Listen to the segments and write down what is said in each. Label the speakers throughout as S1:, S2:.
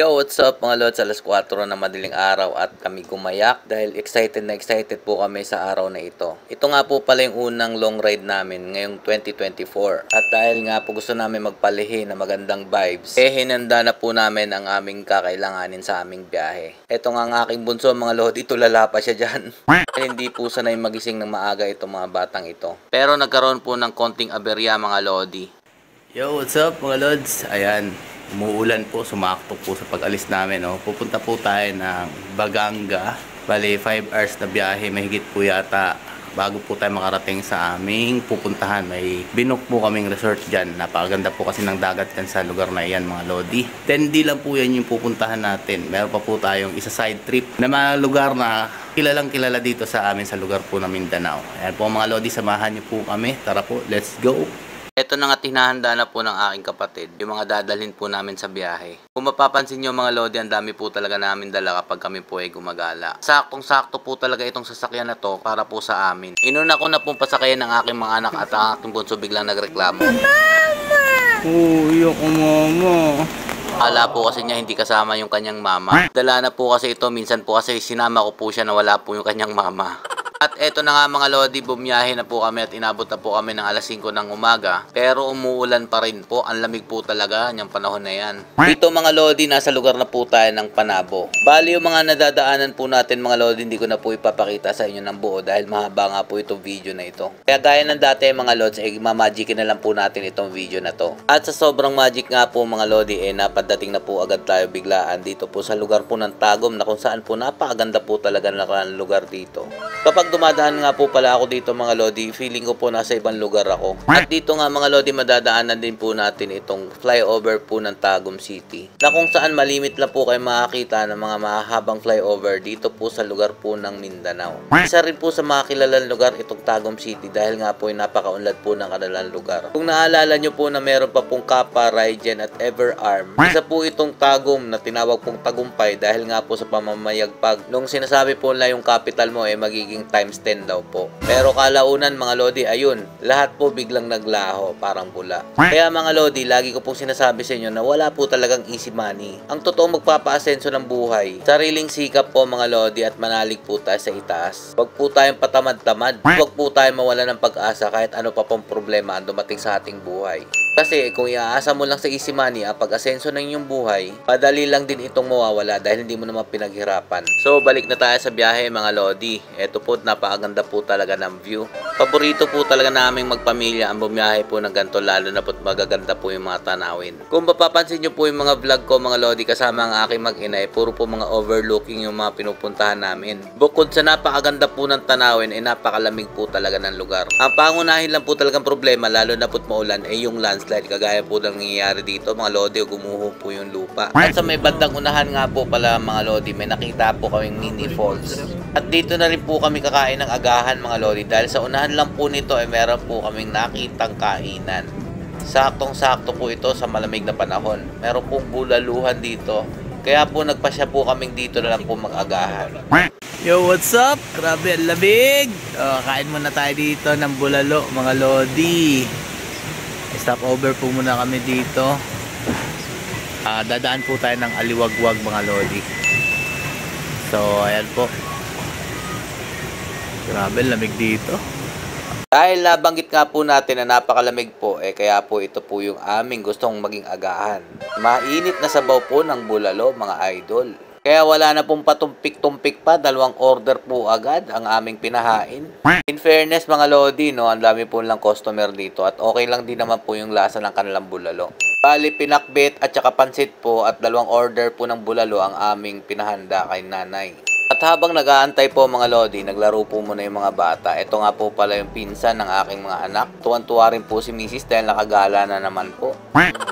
S1: Yo, what's up mga lods? Alas 4 na madaling araw at kami gumayak dahil excited na excited po kami sa araw na ito. Ito nga po pala yung unang long ride namin ngayong 2024. At dahil nga po gusto namin magpalihi na magandang vibes, hinanda na po namin ang aming kakailanganin sa aming biyahe. Ito nga ang aking bunso mga lodi, tulala pa siya dyan. Hindi po sanay magising ng maaga itong mga batang ito. Pero nagkaroon po ng konting aberya mga lodi.
S2: Yo, what's up mga lods? Ayan, umuulan po, sumakto po sa pag-alis namin. No? Pupunta po tayo ng Baganga. Bali, 5 hours na biyahe, mahigit po yata bago po tayo makarating sa aming pupuntahan. May binook po kaming resort dyan. Napakaganda po kasi ng dagat kan sa lugar na yan mga lodi. 10D lang po yan yung pupuntahan natin. Meron pa po tayong isa side trip na mga lugar na kilalang kilala dito sa amin sa lugar po ng Mindanao. Ayan po mga lodi, samahan niyo po kami. Tara po, let's go!
S1: Ito na nga tinahanda na po ng aking kapatid, yung mga dadalhin po namin sa biyahe. Kung mapapansin nyo mga lodi, ang dami po talaga namin dala kapag kami po ay gumagala. Saktong-sakto po talaga itong sasakyan na to para po sa amin. Inuna ko na pong pasakayan ng aking mga anak at ang aking bunso biglang nagreklamo.
S2: Mama! Oh, iyak ko mama.
S1: Akala po kasi niya hindi kasama yung kanyang mama. Dala na po kasi ito, minsan po kasi sinama ko po siya na wala po yung kanyang mama. At eto na nga mga lodi, bumiyahe na po kami at inabot na po kami ng alas 5 ng umaga. Pero umuulan pa rin po, ang lamig po talaga niyang panahon na yan. Dito mga lodi, nasa lugar na po tayo ng Panabo. Bali yung mga nadadaanan po natin mga lodi, hindi ko na po ipapakita sa inyo ng buo dahil mahaba nga po itong video na ito. Kaya gaya ng dati mga lods, mamagicin na lang po natin itong video na to. At sa sobrang magic nga po mga lodi, napadating na po agad tayo biglaan dito po sa lugar po ng Tagum na kung saan po napakaganda po talaga ng lugar dito. Kapag dumadaan nga po pala ako dito mga lodi, feeling ko po nasa ibang lugar ako. At dito nga mga lodi, madadaanan din po natin itong flyover po ng Tagum City. Na kung saan malimit lang po kayo makakita ng mga mahabang flyover dito po sa lugar po ng Mindanao. Isa rin po sa mga kilalang lugar itong Tagum City dahil nga po ay napakaunlad po ng kanilang lugar. Kung naalala nyo po na meron pa pong Kappa, Raijin at Everarm, isa po itong Tagum na tinawag pong Tagumpay dahil nga po sa pamamayagpag. Nung sinasabi po na yung capital mo magiging times 10 daw po. Pero kalaunan mga lodi, ayun, lahat po biglang naglaho, parang bula. Kaya mga lodi, lagi ko pong sinasabi sa inyo na wala po talagang easy money. Ang totoong magpapaasenso ng buhay, sariling sikap po mga lodi at manalig po tayo sa itaas. Huwag po tayong patamad-tamad. Huwag po tayong mawala ng pag-asa kahit ano pa pong problema ang dumating sa ating buhay. Kasi kung iaasa mo lang sa easy money ang pag-asenso ng inyong buhay, padali lang din itong mawawala dahil hindi mo naman pinaghirapan. So balik na tayo sa biyahe mga lodi. Ito po, napakaganda po talaga ng view. Paborito po talaga naming magpamilya ang bumiyahe po ng ganito, lalo na po magaganda po yung mga tanawin. Kung mapapansin nyo po yung mga vlog ko mga lodi kasama ang aking mag-inay, puro po mga overlooking yung mga pinupuntahan namin. Bukod sa napakaganda po ng tanawin, napakalamig po talaga ng lugar. Ang pangunahin lang po talagang problema, lalo na po maulan, yung landslide. Kagaya po ng nangyayari dito mga lodi, gumuho po yung lupa. At sa may bandang unahan nga po pala mga lodi, may nakita po kaming mini falls. At dito na rin po kami kakain ng agahan mga lodi dahil sa unahan lang po nito meron po kaming nakitang kainan. Saktong-sakto po ito sa malamig na panahon. Meron pong bulaluhan dito. Kaya po nagpasya po kaming dito na lang po mag-agahan.
S2: Yo, what's up? Grabe, ang lamig! Kain muna tayo dito ng bulalo mga lodi. Stop over po muna kami dito. Dadaan po tayo ng Aliwagwag mga lodi. So, ayan po. Grabe, lamig dito.
S1: Dahil nabanggit nga po natin na napakalamig po, kaya po ito po yung aming gustong maging agahan. Mainit na sabaw po ng bulalo mga idol. Kaya wala na pong patumpik-tumpik pa, 2 order po agad ang aming pinahain. In fairness mga lodi, ang dami po lang customer dito at okay lang din naman po yung lasa ng kanilang bulalo. Bali, pinakbet at saka pansit po at 2 order po ng bulalo ang aming pinahanda kay nanay. At habang nag-aantay po mga lodi, naglaro po muna yung mga bata. Ito nga po pala yung pinsan ng aking mga anak. Tuwan-tuwa rin po si Mrs. dahil nakagala na naman po.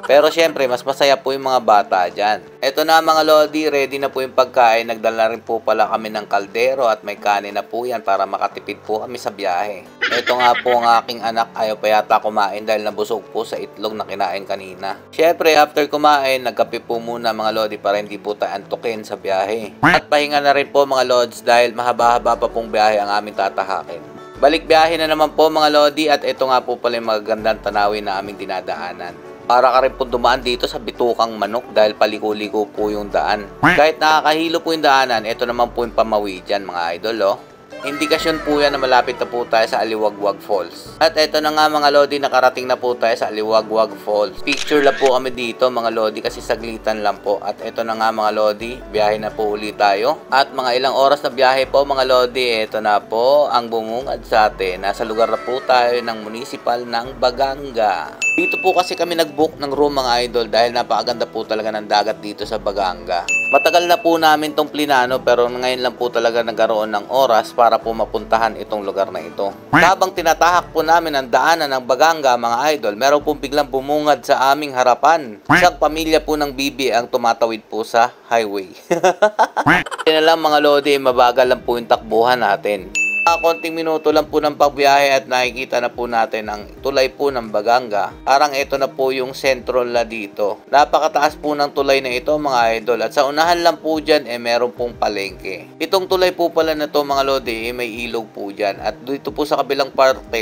S1: Pero syempre, mas masaya po yung mga bata dyan. Ito na mga lodi, ready na po yung pagkain. Nagdala rin po pala kami ng kaldero at may kanin na po yan para makatipid po kami sa biyahe. Ito nga po ang aking anak, ayaw pa yata kumain dahil nabusog po sa itlog na kinain kanina. Syempre, after kumain, nagkape po muna mga lodi para hindi po tayo antukin sa biyahe. At pahinga na rin po mga lods dahil mahaba-haba pa pong biyahe ang aming tatahakin. Balik biyahe na naman po mga lodi at ito nga po pala yung magagandang tanawin na aming dinadaanan. Para ka rin po dumaan dito sa bitukang manok dahil paliko-liko po yung daan. Kahit nakakahilo po yung daanan, ito naman po yung pamawi dyan mga idol oh. Indikasyon po yan na malapit na po tayo sa Aliwagwag Falls. At eto na nga mga lodi, nakarating na po tayo sa Aliwagwag Falls. Picture lang po kami dito mga lodi kasi saglitan lang po. At eto na nga mga lodi, biyahe na po ulit tayo. At mga ilang oras na biyahe po mga lodi, eto na po ang bumungad sa atin. Nasa lugar na po tayo ng municipal ng Baganga. Dito po kasi kami nag-book ng room mga idol dahil napakaganda po talaga ng dagat dito sa Baganga. Matagal na po namin tong plinano pero ngayon lang po talaga nagkaroon ng oras para po mapuntahan itong lugar na ito. Habang tinatahak po namin ang daanan ng Baganga mga idol, meron pong biglang bumungad sa aming harapan. Isang pamilya po ng bibi ang tumatawid po sa highway. Yan lang mga lodi, mabagal lang po yung takbuhan natin. Konting minuto lang po ng pagbiyahe at nakikita na po natin ang tulay po ng Baganga. Parang ito na po yung sentro na dito. Napakataas po ng tulay na ito mga idol. At sa unahan lang po dyan meron pong palengke. Itong tulay po pala na to mga lodi may ilog po dyan. At dito po sa kabilang parte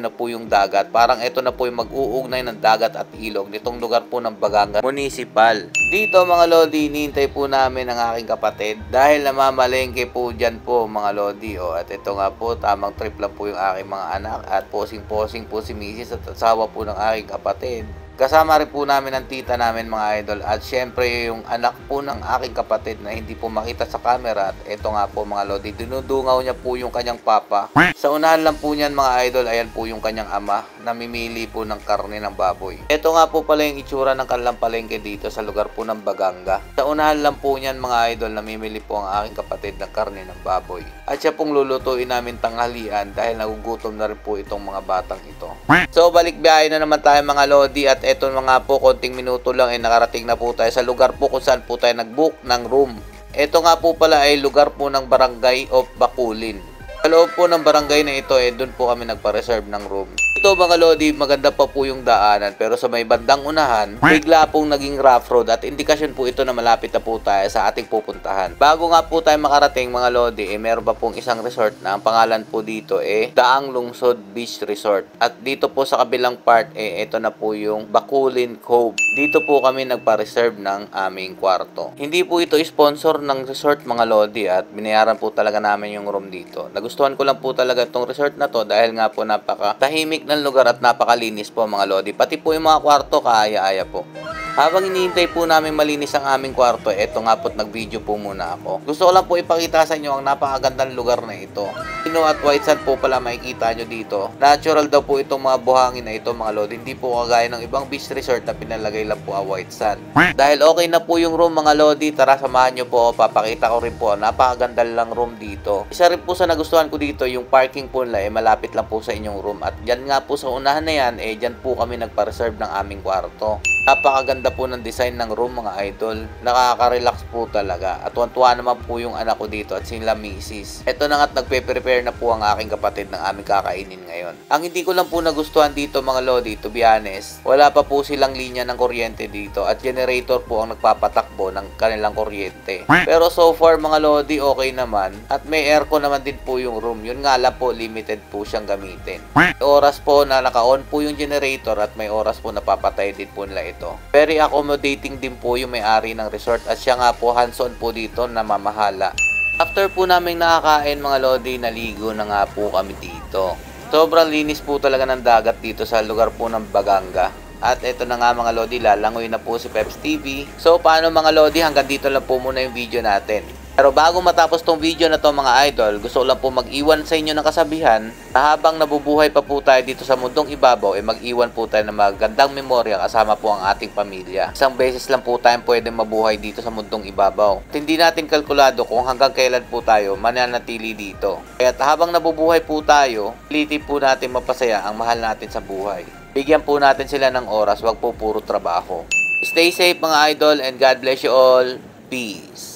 S1: na po yung dagat. Parang ito na po yung mag-uugnay ng dagat at ilog nitong lugar po ng Baganga Municipal. Dito mga lodi, hinihintay po namin ang aking kapatid dahil namamalengke po dyan po mga lodi. At ito nga po, tamang trip lang po yung aking mga anak at posing-posing po si Mrs. at asawa po ng aking kapatid. Kasama rin po namin ang tita namin mga idol at syempre yung anak po ng aking kapatid na hindi po makita sa camera at ito nga po mga lodi, dinudungaw niya po yung kanyang papa. Sa unahan lang po niyan mga idol, ayan po yung kanyang ama, namimili po ng karne ng baboy. Ito nga po pala yung itsura ng kanilang palengke dito sa lugar po ng Baganga. Sa unahan lang po niyan mga idol, namimili po ang aking kapatid ng karne ng baboy. At siya pong lulutuin namin tanghalian dahil nagugutom na rin po itong mga batang ito. So balik biyahe na naman tayo mga lodi at eto mga po, konting minuto lang nakarating na po tayo sa lugar po kung saan po tayo nag-book ng room. Ito nga po pala ay lugar po ng Barangay of Bakulin. Sa loob po ng barangay na ito doon po kami nagpa-reserve ng room. Ito mga lodi, maganda pa po yung daanan pero sa may bandang unahan, bigla pong naging rough road at indikasyon po ito na malapit na po tayo sa ating pupuntahan. Bago nga po tayo makarating mga lodi, meron pa pong isang resort na ang pangalan po dito Daang Lungsod Beach Resort. At dito po sa kabilang part, ito na po yung Bakulin Cove. Dito po kami nagpa-reserve ng aming kwarto. Hindi po ito sponsor ng resort mga lodi at binayaran po talaga namin yung room dito. Nagustuhan ko lang po talaga itong resort na to dahil nga po napaka-tahimik ng lugar at napakalinis po mga lodi. Pati po yung mga kwarto kaaya-aya po. Habang hinihintay po namin malinis ang aming kwarto, eto nga po't nag-video po muna ako. Gusto ko lang po ipakita sa inyo ang napakagandang lugar na ito. Sino at White Sand po pala makikita nyo dito. Natural daw po itong mga buhangin na ito mga lodi. Hindi po kagaya ng ibang beach resort na pinalagay lang po ang White Sand. Dahil okay na po yung room mga lodi, tara samahan nyo po. Papakita ko rin po. Napakaganda lang room dito. Isa rin po sa nagustuhan ko dito, yung parking po nila malapit lang po sa inyong room. At dyan nga po sa unahan na yan, dyan po kami nagpa-reserve ng aming kwarto. Napakaganda po ng design ng room mga idol. Nakaka-relax po talaga. At tuwan-tuwa naman po yung anak ko dito at sila misis. Ito na nga't nagpe-prepare na po ang aking kapatid ng aming kakainin ngayon. Ang hindi ko lang po nagustuhan dito mga lodi, to be honest, wala pa po silang linya ng kuryente dito at generator po ang nagpapatakbo ng kanilang kuryente. Pero so far mga lodi, okay naman. At may aircon naman din po yung room. Yun nga lang po, limited po siyang gamitin. May oras po na naka-on po yung generator at may oras po napapatay din po nila ito. Very accommodating din po yung may-ari ng resort at siya nga po hands-on po dito na mamahala. After po naming nakakain mga lodi, naligo na nga po kami dito. Sobrang linis po talaga ng dagat dito sa lugar po ng Baganga. At ito na nga mga lodi, lalangoy na po si Peps TV. So paano mga lodi, hanggang dito lang po muna yung video natin. Pero bago matapos tong video na to mga idol, gusto ko lang po mag-iwan sa inyo ng kasabihan na habang nabubuhay pa po tayo dito sa mundong ibabaw, mag-iwan po tayo ng magandang memorya kasama po ang ating pamilya. Isang beses lang po tayo pwedeng mabuhay dito sa mundong ibabaw. At hindi natin kalkulado kung hanggang kailan po tayo mananatili dito. Kaya habang nabubuhay po tayo, pilitin po natin mapasaya ang mahal natin sa buhay. Bigyan po natin sila ng oras, wag po puro trabaho. Stay safe mga idol and God bless you all. Peace.